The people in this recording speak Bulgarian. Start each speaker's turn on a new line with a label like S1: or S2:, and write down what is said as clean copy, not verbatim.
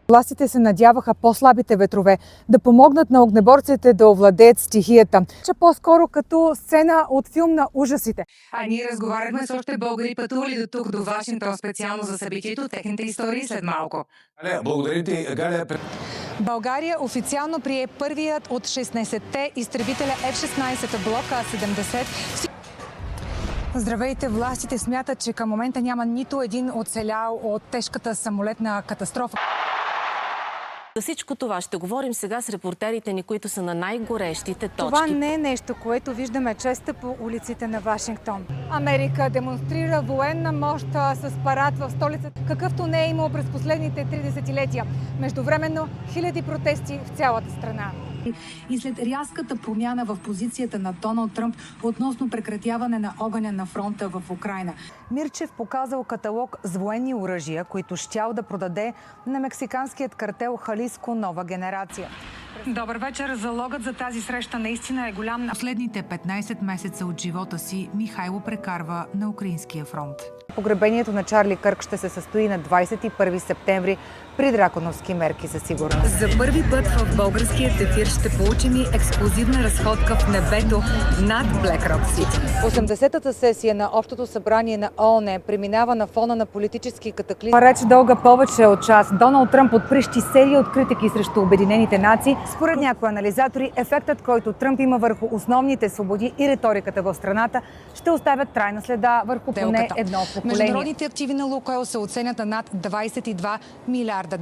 S1: Властите се надяваха по-слабите ветрове да помогнат на огнеборците да овладеят стихията. Че по-скоро като сцена от филм на ужасите.
S2: А ние разговаряхме с още българи, пътували до тук, до Вашингтон, специално за събитието, техните истории след малко.
S3: Благодаря ти, Галя.
S1: България официално прие първият от 16-те изтребителя F-16 Block А-70. Здравейте! Властите смятат, че към момента няма нито един оцелял от тежката самолетна катастрофа.
S4: За всичко това ще говорим сега с репортерите ни, които са на най-горещите точки.
S1: Това не е нещо, което виждаме често по улиците на Вашингтон. Америка демонстрира военна мощ с парад в столицата, какъвто не е имало през последните 3 десетилетия. Междувременно хиляди протести в цялата страна.
S5: И след рязката промяна в позицията на Доналд Тръмп относно прекратяване на огъня на фронта в Украйна.
S1: Мирчев показал каталог с военни оръжия, които щял да продаде на мексиканският картел Халиско Нова генерация.
S5: Добър вечер. Залогът за тази среща наистина е голям. Последните 15 месеца от живота си Михайло прекарва на украинския фронт.
S1: Погребението на Чарли Кърк ще се състои на 21 септември при драконовски мерки за сигурност.
S2: За първи път в българският ефир ще получим и ексклузивна разходка в небето над Black Rock City.
S1: 80-та сесия на Общото събрание на ООН преминава на фона на политически катаклизъм. Реч дълга повече от час. Доналд Тръмп отприщи серия от критики срещу Обединените нации. Според някои анализатори, ефектът, който Тръмп има върху основните свободи и риториката в страната, ще оставят трайна следа върху поне едно поколение.
S5: Международните активи на Лукойл се оценят на над $22 милиарда,